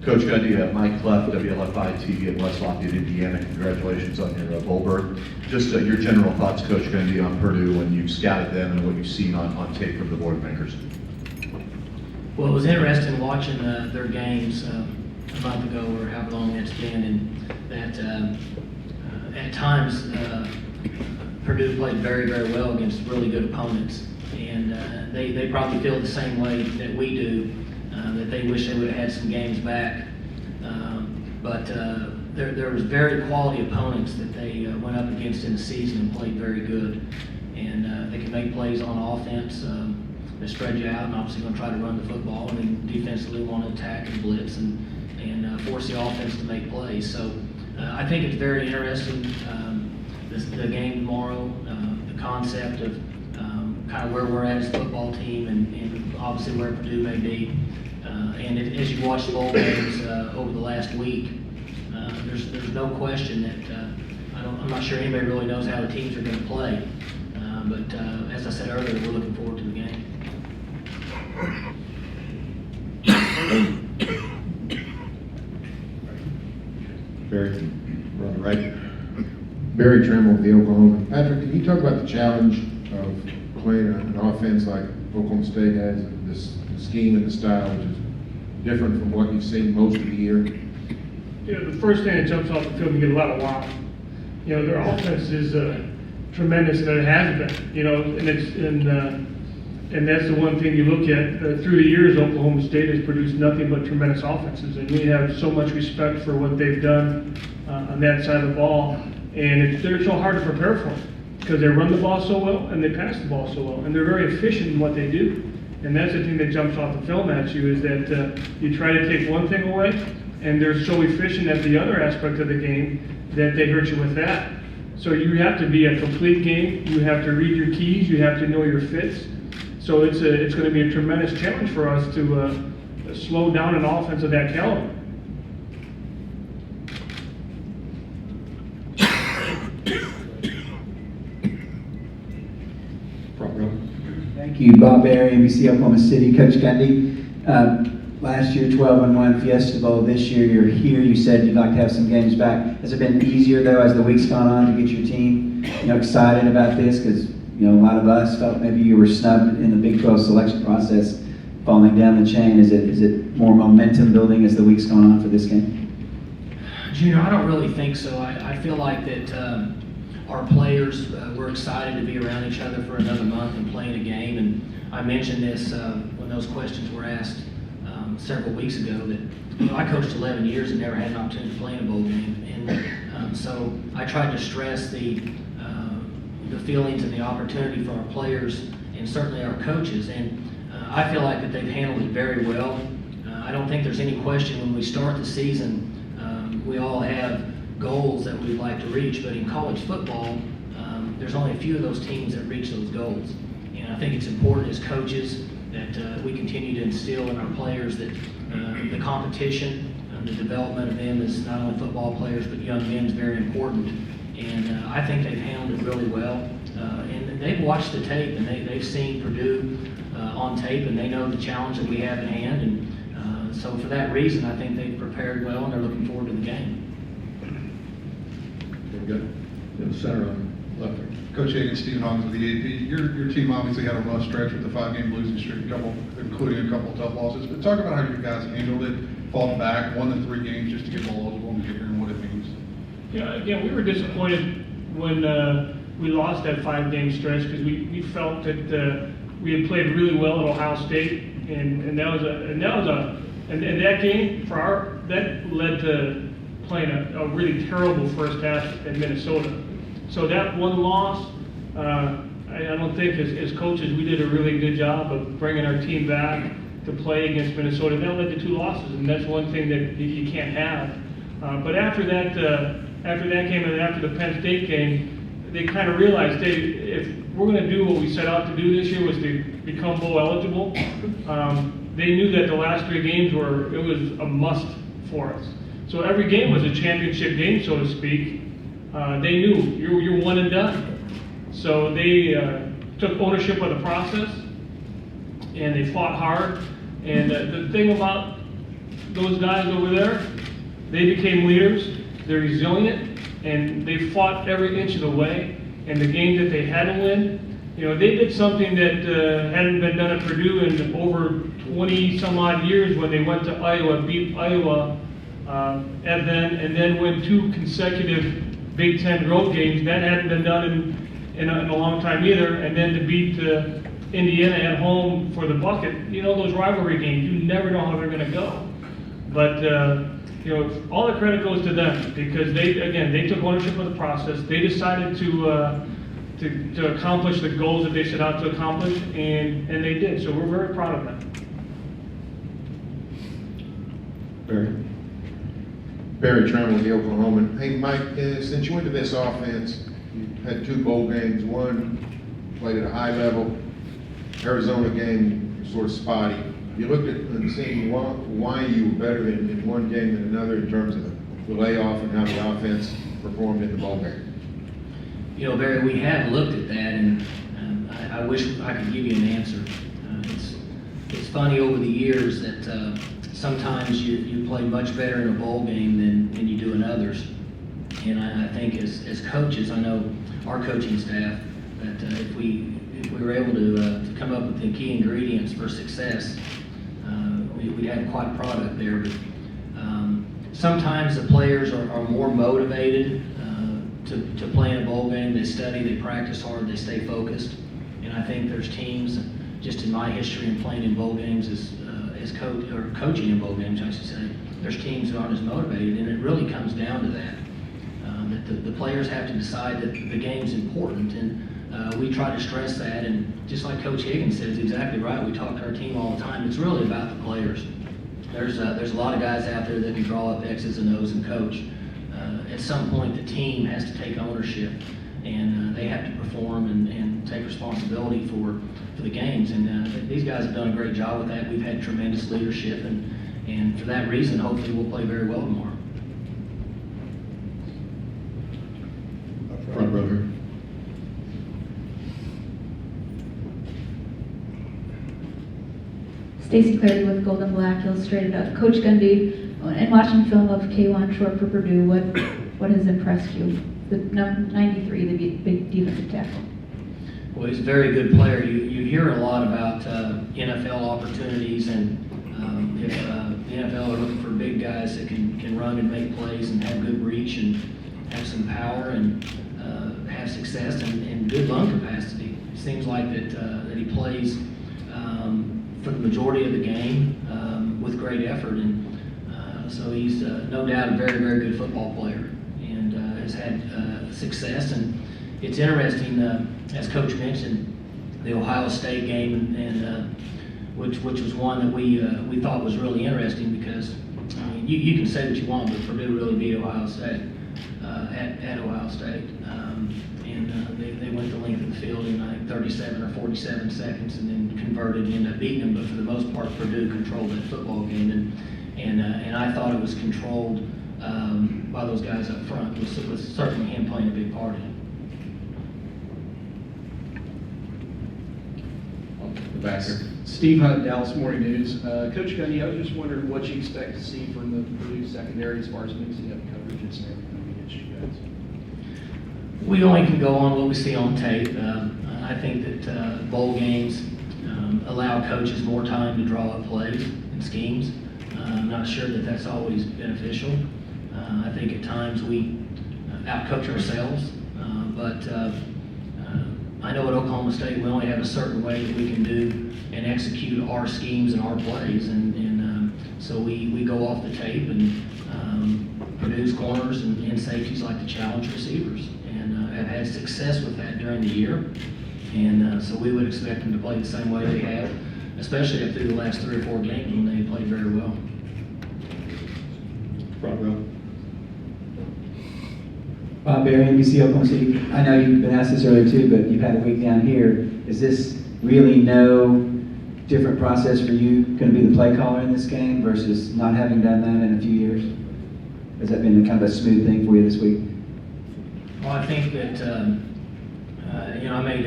Coach Gundy, Mike Clef, WLFI TV in West Lafayette, Indiana. Congratulations on your bowl berth. Just your general thoughts, Coach Gundy, on Purdue when you've scouted them and what you've seen on tape from the Boilermakers. Well, it was interesting watching their games a month ago or however long it's been, and that at times Purdue played very, very well against really good opponents, and they probably feel the same way that we do. That they wish they would have had some games back, but there was very quality opponents that they went up against in the season and played very good, and they can make plays on offense. They spread you out and obviously going to try to run the football, and then defensively want to attack and blitz and force the offense to make plays. So I think it's very interesting, the game tomorrow, the concept of kind of where we're at as a football team and obviously where Purdue may be. And as you watch the bowl games over the last week, there's no question that I'm not sure anybody really knows how the teams are going to play. But as I said earlier, we're looking forward to the game. Barry, we're on the right. Barry Trammell with the Oklahoma. Patrick, can you talk about the challenge of playing an offense like Oklahoma State has, this scheme and the style, which is different from what you've seen most of the year? The first thing that jumps off the field, you get a lot of wow. Their offense is tremendous, and it has been. And that's the one thing you look at through the years. Oklahoma State has produced nothing but tremendous offenses, and we have so much respect for what they've done on that side of the ball. And they're so hard to prepare for because they run the ball so well and they pass the ball so well, and they're very efficient in what they do. And that's the thing that jumps off the film at you is that you try to take one thing away, and they're so efficient at the other aspect of the game that they hurt you with that. So you have to be a complete game. You have to read your keys. You have to know your fits. So it's going to be a tremendous challenge for us to slow down an offense of that caliber. Thank you, Bob Barry, NBC Oklahoma City. Coach Gundy, last year 12-1 Fiesta Bowl. This year you're here. You said you'd like to have some games back. Has it been easier though as the week's gone on to get your team, excited about this? Because a lot of us felt maybe you were snubbed in the Big 12 selection process, falling down the chain. Is it more momentum building as the week's gone on for this game? Junior, I don't really think so. I feel like that our players were excited to be around each other for another month and playing a game. And I mentioned this when those questions were asked several weeks ago that I coached 11 years and never had an opportunity to play in a bowl game. And so I tried to stress the feelings and the opportunity for our players and certainly our coaches. And I feel like that they've handled it very well. I don't think there's any question when we start the season, we all have goals that we'd like to reach, but in college football, there's only a few of those teams that reach those goals. And I think it's important as coaches that we continue to instill in our players that the competition, the development of them as not only football players, but young men is very important. And I think they've handled it really well. And they've watched the tape, and they've seen Purdue on tape, and they know the challenge that we have at hand. And so for that reason, I think they've prepared well, and they're looking forward to the game. Very good. In the center on left there. Coach Higgins, Stephen Hawkins with the AP. Your team obviously had a rough stretch with the 5-game losing streak, including a couple of tough losses. But talk about how you guys handled it, falling back, won the 3 games just to get bowl eligible and get here and what it means. Yeah, again, we were disappointed when we lost that 5-game stretch because we felt that we had played really well at Ohio State, and that game that led to playing a really terrible first half at Minnesota. So that one loss, I don't think as coaches we did a really good job of bringing our team back to play against Minnesota. That led to 2 losses, and that's one thing that you can't have. But after that game and after the Penn State game, they kind of realized if we're going to do what we set out to do this year was to become bowl eligible. They knew that the last 3 games it was a must for us. So every game was a championship game, so to speak. They knew you're one and done. So they took ownership of the process, and they fought hard. And the thing about those guys over there, they became leaders, they're resilient, and they fought every inch of the way. And the game that they had to win, you know, they did something that hadn't been done at Purdue in over 20 some odd years when they went to Iowa, beat Iowa, and then win 2 consecutive Big Ten road games. That hadn't been done in a long time either. And then to beat Indiana at home for the bucket. You know, those rivalry games, you never know how they're going to go. But you know, all the credit goes to them because they took ownership of the process. They decided to accomplish the goals that they set out to accomplish, and they did. So we're very proud of them. Barry Trammell, the Oklahoman. Hey, Mike, since you went to this offense, you had 2 bowl games. One played at a high level. Arizona game sort of spotty. You looked at and seen why you were better in one game than another in terms of the layoff and how the offense performed in the bowl game. You know, Barry, we have looked at that, and I wish I could give you an answer. It's funny over the years that sometimes you play much better in a bowl game than you do in others. And I think as coaches, I know our coaching staff, that if we were able to come up with the key ingredients for success, we'd have quite a product there. But sometimes the players are more motivated to play in a bowl game. They study, they practice hard, they stay focused. And I think there's teams, just in my history in playing in bowl games as coaching in bowl games, I should say, there's teams that aren't as motivated, and it really comes down to that. That the players have to decide that the game's important, and we try to stress that. And just like Coach Higgins says, exactly right. We talk to our team all the time. It's really about the players. There's a lot of guys out there that can draw up X's and O's and coach. At some point, the team has to take ownership, and they have to perform and take responsibility for the games. And these guys have done a great job with that. We've had tremendous leadership, and for that reason, hopefully, we'll play very well tomorrow. Front row here. Stacey Clardy with Gold and Black Illustrated. Coach Gundy, in watching film of K1 Short for Purdue, what has impressed you? The number 93, the big defensive tackle. Well, he's a very good player. You hear a lot about NFL opportunities, and if the NFL are looking for big guys that can run and make plays and have good reach and have some power and have success and good lung capacity. It seems like that he plays for the majority of the game with great effort, and so he's no doubt a very, very good football player, and has had success. And it's interesting, as Coach mentioned, the Ohio State game, and which was one that we thought was really interesting because I mean, you can say what you want, but Purdue really beat Ohio State at Ohio State, and they went the length of the field in like 37 or 47 seconds, and then converted and ended up beating them. But for the most part, Purdue controlled that football game, and I thought it was controlled by those guys up front. With certainly him playing a big part in it. The back here. Steve Hunt, Dallas Morning News. Coach Gundy, I was just wondering what you expect to see from the Purdue secondary as far as mixing up coverages and everything against you guys. We only can go on what we see on tape. I think that bowl games allow coaches more time to draw up plays and schemes. I'm not sure that that's always beneficial. I think at times we outcoach ourselves, but I know at Oklahoma State we only have a certain way that we can do and execute our schemes and our plays, and so we go off the tape, and Purdue's corners and safeties like to challenge receivers, and have had success with that during the year, and so we would expect them to play the same way they have, especially up through the last 3 or 4 games when they played very well. Front row. Bob Berry, NBC Oklahoma City. I know you've been asked this earlier too, but you've had a week down here. Is this really no different process for you, going to be the play caller in this game versus not having done that in a few years? Has that been kind of a smooth thing for you this week? Well, I think that, I made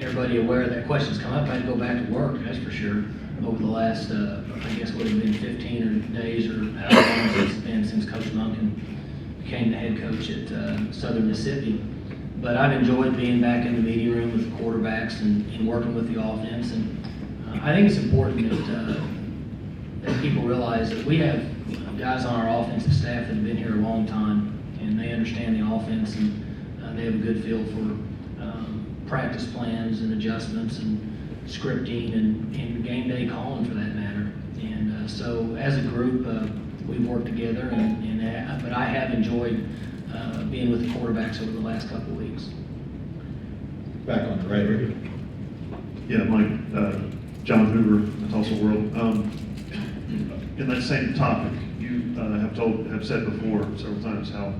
everybody aware that questions come up. I had to go back to work, that's for sure. over the last, I guess would have been 15 or days or however long it's been since Coach Monken became the head coach at Southern Mississippi. But I've enjoyed being back in the meeting room with the quarterbacks and working with the offense. And I think it's important that people realize that we have guys on our offensive staff that have been here a long time, and they understand the offense, and they have a good feel for practice plans and adjustments and scripting and game day calling for that matter. And so as a group, we've worked together, but I have enjoyed being with the quarterbacks over the last couple of weeks. Back on the right here. Yeah, Mike, John Hoover, the Tulsa World. In that same topic, you have said before several times how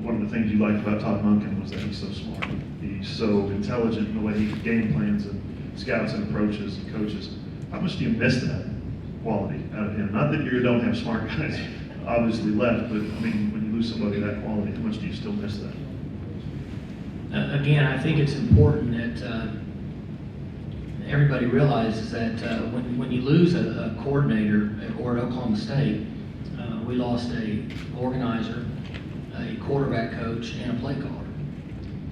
one of the things you liked about Todd Monken was that he's so smart. He's so intelligent in the way he game plans and scouts and approaches and coaches. How much do you miss that quality out of him? Not that you don't have smart guys obviously left, but I mean, when you lose somebody of that quality, how much do you still miss that? Again, I think it's important that everybody realizes that when you lose a coordinator or at Oklahoma State, we lost a organizer, a quarterback coach, and a play caller.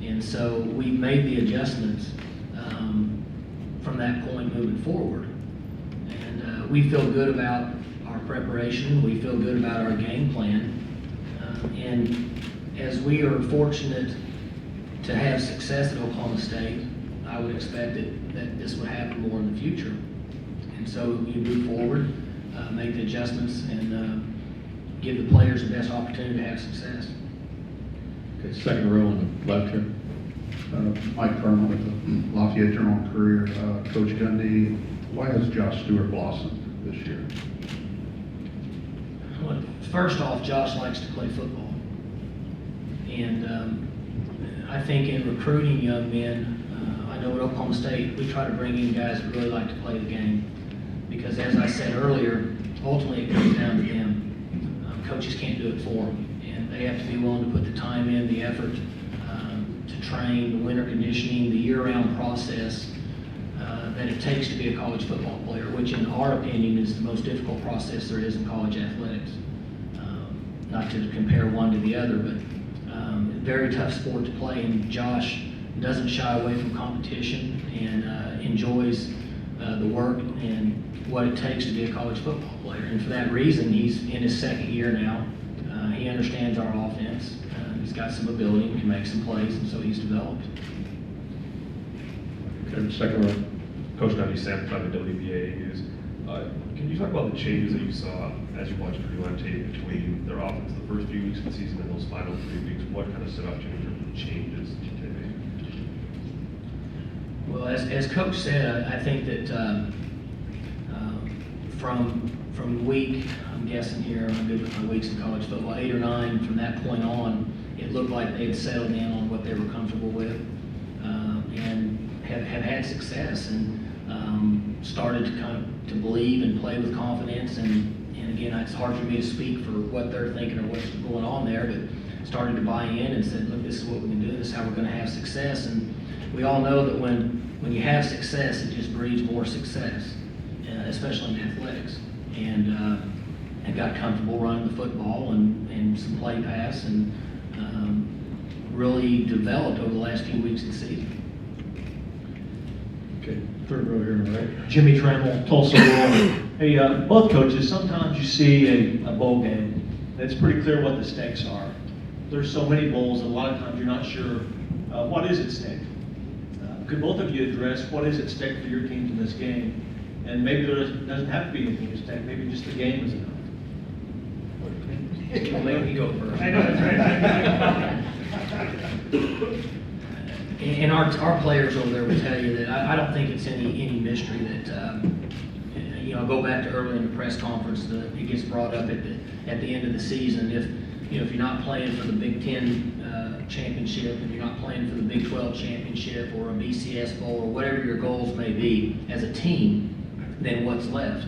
And so we made the adjustments from that point moving forward. And we feel good about our preparation. We feel good about our game plan. And as we are fortunate to have success at Oklahoma State, I would expect that this would happen more in the future. And so you move forward, make the adjustments, and give the players the best opportunity to have success. Okay, second row on the left here. Mike Furman with the Lafayette Journal Courier. Coach Gundy, why has Josh Stewart blossomed this year? Well, first off, Josh likes to play football. And I think in recruiting young men, I know at Oklahoma State, we try to bring in guys that really like to play the game. Because as I said earlier, ultimately it comes down to them. Coaches can't do it for them. And they have to be willing to put the time in, the effort to train, the winter conditioning, the year-round process that it takes to be a college football player, which in our opinion is the most difficult process there is in college athletics. Not to compare one to the other, but very tough sport to play, and Josh doesn't shy away from competition and enjoys the work and what it takes to be a college football player. And for that reason, he's in his second year now. He understands our offense. He's got some ability and can make some plays, and so he's developed. Okay, second row. Coach Gundy, Sam from the WBA News. Can you talk about the changes that you saw as you watched Purdue on tape between their offense the first few weeks of the season and those final 3 weeks? What kind of stood out to you in terms of changes that they made? Well, as Coach said, I think that from week, I'm guessing here, I'm good with my weeks in college football, 8 or 9, from that point on, it looked like they had settled in on what they were comfortable with and have had success and started to kind of to believe and play with confidence. And again, it's hard for me to speak for what they're thinking or what's going on there, but started to buy in and said, look, this is what we can do, this is how we're going to have success. And we all know that when you have success, it just breeds more success, especially in athletics. And got comfortable running the football and some play pass, and really developed over the last few weeks of the season. Okay, third row here on the right. Jimmy Trammell, Tulsa World. Hey, both coaches, sometimes you see a bowl game, and it's pretty clear what the stakes are. There's so many bowls, and a lot of times you're not sure what is at stake. Could both of you address what is at stake for your teams in this game? And maybe there doesn't have to be anything at stake, maybe just the game is enough. Well, let me go first. I know, that's right. And our players over there will tell you that I don't think it's any mystery that, go back to earlier in the press conference, it gets brought up at the end of the season. If you're not playing for the Big Ten championship, and you're not playing for the Big 12 championship or a BCS bowl or whatever your goals may be as a team, then what's left?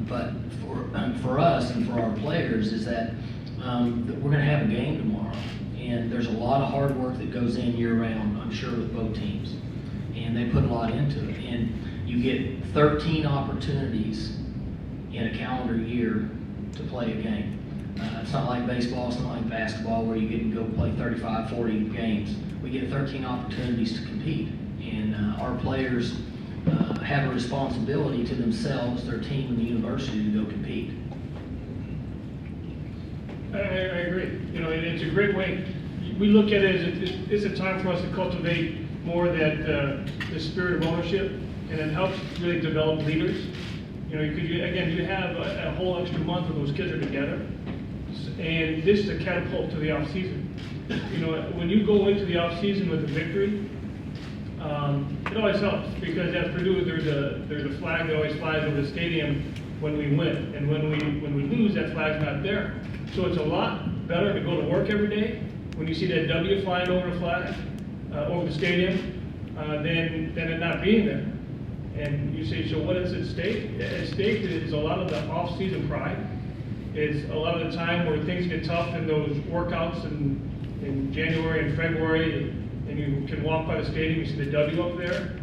But for us and for our players is that we're going to have a game tomorrow, and there's a lot of hard work that goes in year round, I'm sure, with both teams, and they put a lot into it. And you get 13 opportunities in a calendar year to play a game. It's not like baseball, it's not like basketball where you get to go play 35, 40 games. We get 13 opportunities to compete, and our players have a responsibility to themselves, their team, and the university to go compete. I agree. You know, it's a great way. We look at it as it's a time for us to cultivate more that the spirit of ownership, and it helps really develop leaders. You know, because you have a whole extra month where those kids are together, and this is a catapult to the off season. You know, when you go into the off season with a victory, it always helps because at Purdue there's a flag that always flies over the stadium when we win, and when we lose, that flag's not there. So it's a lot better to go to work every day when you see that W flying over the flag, over the stadium, than it not being there. And you say, so what is at stake? At stake is a lot of the off-season pride. It's a lot of the time where things get tough in those workouts in January and February, and you can walk by the stadium, you see the W up there.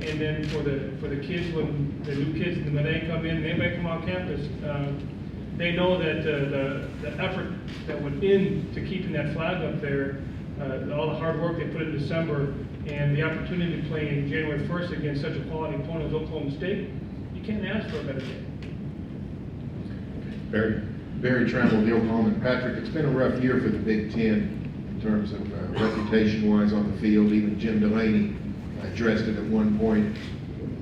And then for the kids, when the new kids, when they come in, anybody come on campus, they know that the effort that went into keeping that flag up there, all the hard work they put in December, and the opportunity to play in January 1st against such a quality opponent as Oklahoma State, you can't ask for a better day. Barry Trammell, Neil Coleman. Patrick, it's been a rough year for the Big Ten in terms of reputation-wise on the field. Even Jim Delaney addressed it at one point.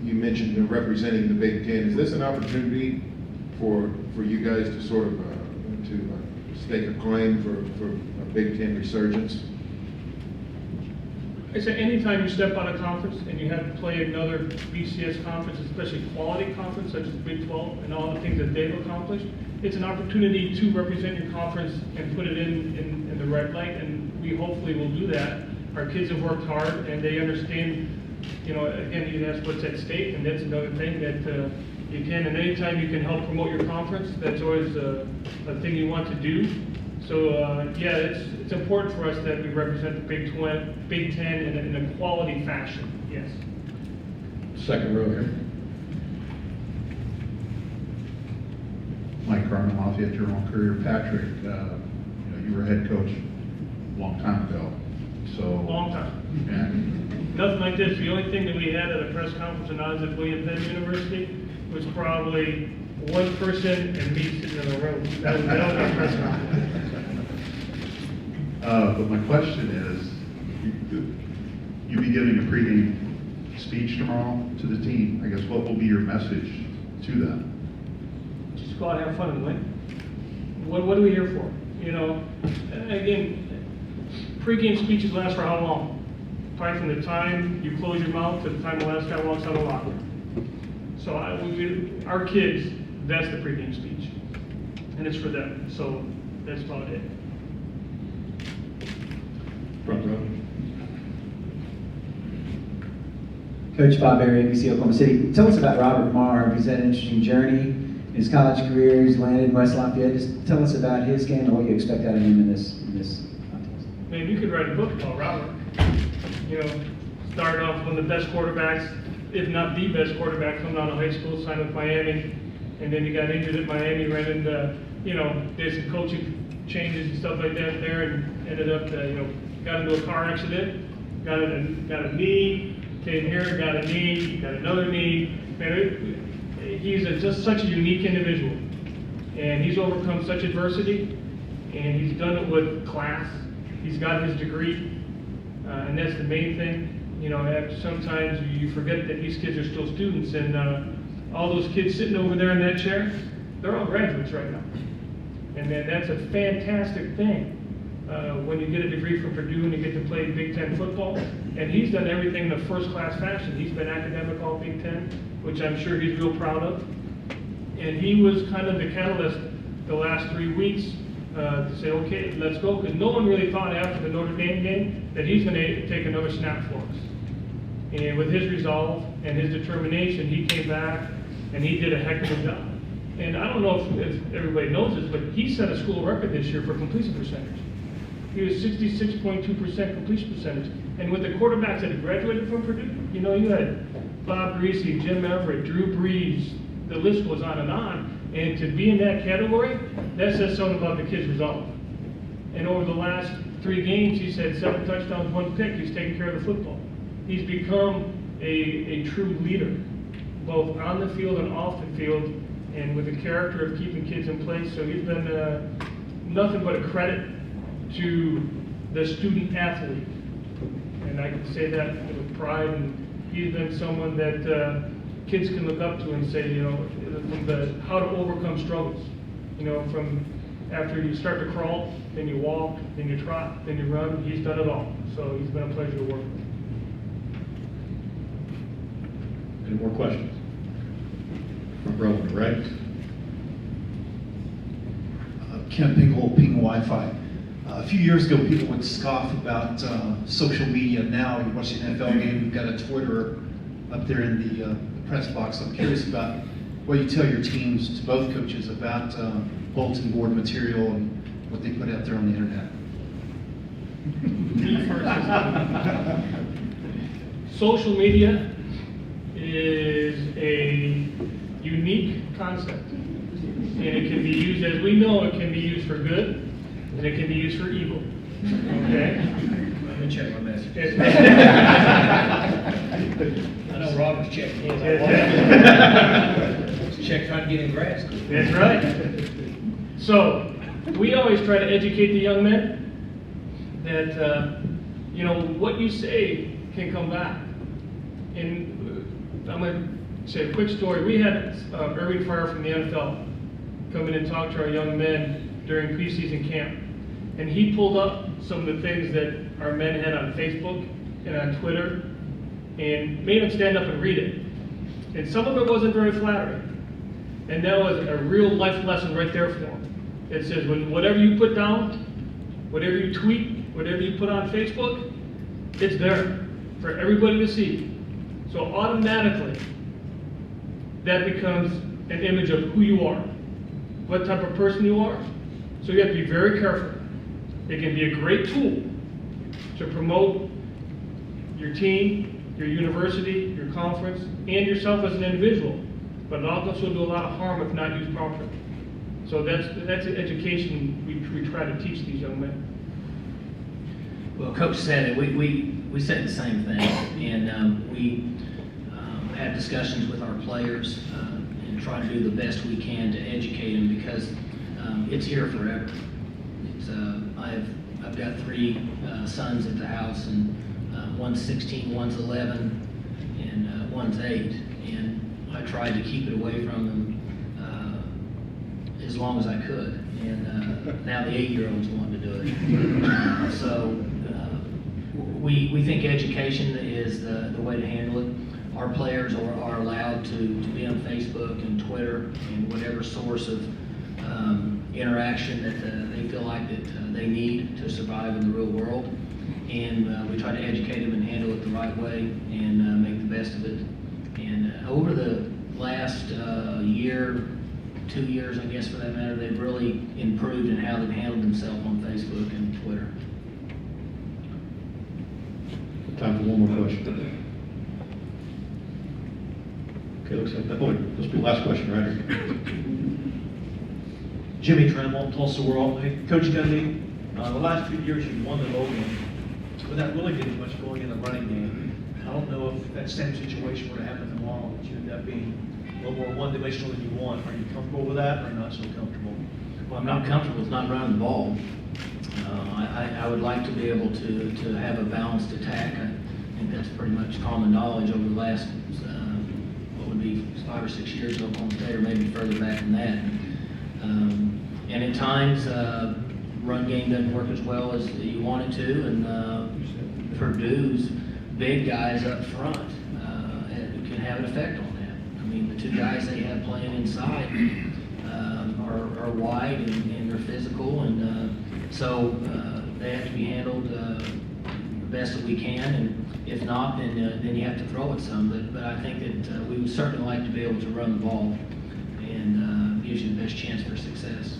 You mentioned representing the Big Ten. Is this an opportunity for you guys to sort of stake a claim for a Big Ten resurgence? I say anytime you step out of conference and you have to play another BCS conference, especially quality conference such as the Big 12 and all the things that they've accomplished, it's an opportunity to represent your conference and put it in the right light, and we hopefully will do that. Our kids have worked hard and they understand, you know, again, that's what's at stake, and that's another thing that you can, and anytime you can help promote your conference, that's always a thing you want to do. So yeah, it's important for us that we represent the Big Ten in a quality fashion. Yes. Second row here. Mike Carmen, Lafayette Journal-Courier. Patrick, you were head coach a long time ago. So Long time. And Nothing like this. The only thing that we had at a press conference when I was at William Penn University was probably one person and me sitting in the room. That was our press conference. but my question is, you'll be giving a pregame speech tomorrow to the team. I guess what will be your message to them? Just go out and have fun and win. What are we here for? You know, again, pregame speeches last for how long? Probably from the time you close your mouth to the time the last guy walks out of the locker room. So our kids, that's the pregame speech, and it's for them. So that's about it. Front row. Coach Bob Berry, ABC Oklahoma City. Tell us about Robert Marr. He's had an interesting journey. His college career, he's landed in West Lafayette. Just tell us about his game and what you expect out of him in this contest. Man, you could write a book about Robert. You know, started off one of the best quarterbacks, if not the best quarterback coming out of high school, signed with Miami, and then he got injured at Miami, ran into, did some coaching changes and stuff like that there, and ended up, got into a car accident, got a knee, came here, got a knee, got another knee. Man, he's just such a unique individual, and he's overcome such adversity, and he's done it with class. He's got his degree, and that's the main thing. Sometimes you forget that these kids are still students, and all those kids sitting over there in that chair, they're all graduates right now. And then that's a fantastic thing when you get a degree from Purdue and you get to play Big Ten football. And he's done everything in a first-class fashion. He's been academic all Big Ten, which I'm sure he's real proud of. And he was kind of the catalyst the last 3 weeks to say, okay, let's go, because no one really thought after the Notre Dame game that he's going to take another snap for us. And with his resolve and his determination, he came back and he did a heck of a job. And I don't know if everybody knows this, but he set a school record this year for completion percentage. He was 66.2% completion percentage. And with the quarterbacks that had graduated from Purdue, you had Bob Greasy, Jim Everett, Drew Brees, the list goes on. And to be in that category, that says something about the kid's resolve. And over the last 3 games, he's had 7 touchdowns, 1 pick. He's taking care of the football. He's become a true leader, both on the field and off the field, and with the character of keeping kids in place. So he's been nothing but a credit to the student athlete. And I can say that with pride. And he's been someone that kids can look up to and say, you know, from how to overcome struggles. You know, from after you start to crawl, then you walk, then you trot, then you run. He's done it all. So he's been a pleasure to work with. Any more questions? Front row on the right. Ken Pingle, Ping Wi-Fi. A few years ago, people would scoff about social media. Now, you watch the NFL game, you've got a Twitter up there in the press box. I'm curious about what you tell your teams, to both coaches, about bulletin board material and what they put out there on the internet. Social media is a unique concept. And it can be used, as we know, it can be used for good, and it can be used for evil. Okay? Let me check my messages. I know Robert's checking his. Check trying to get in grad school. That's right. So, we always try to educate the young men that, you know, what you say can come back. And I'm going to say a quick story. We had Irving Fryer from the NFL come in and talk to our young men during preseason camp. And he pulled up some of the things that our men had on Facebook and on Twitter and made them stand up and read it. And some of it wasn't very flattering. And that was a real life lesson right there for them. It says, when whatever you put down, whatever you tweet, whatever you put on Facebook, it's there for everybody to see. So automatically, that becomes an image of who you are, what type of person you are. So you have to be very careful. It can be a great tool to promote your team, your university, your conference, and yourself as an individual. But it also do a lot of harm if not used properly. So that's an education we try to teach these young men. Well, Coach said it. We said the same thing, and we had discussions with our players and try to do the best we can to educate them, because it's here forever. It's, I've got 3 sons at the house, and one's 16, one's 11, and one's 8. And I tried to keep it away from them as long as I could. And now the 8-year-old's wanting to do it. So we think education is the way to handle it. Our players are allowed to be on Facebook and Twitter and whatever source of interaction that they feel like that they need to survive in the real world. And we try to educate them and handle it the right way and make the best of it. And over the last year, 2 years, I guess for that matter, they've really improved in how they've handled themselves on Facebook and Twitter. Time for one more question. Okay, looks like that. Oh, this will be the last question, right? Jimmy Trammell, Tulsa World. Hey, Coach Gundy, the last few years you've won the bowl game without really getting much going in the running game. I don't know if that same situation were to happen tomorrow, that you end up being a little more one-dimensional than you want. Are you comfortable with that, or not so comfortable? Well, I'm not comfortable with not running the ball. I would like to be able to have a balanced attack. I think that's pretty much common knowledge over the last, what would be 5 or 6 years at Oklahoma State, or maybe further back than that. And at times, run game doesn't work as well as you want it to, and Purdue's big guys up front can have an effect on that. I mean, the 2 guys they have playing inside are wide and they're physical, and so they have to be handled the best that we can, and if not, then you have to throw it some. But I think that we would certainly like to be able to run the ball, and gives you the best chance for success.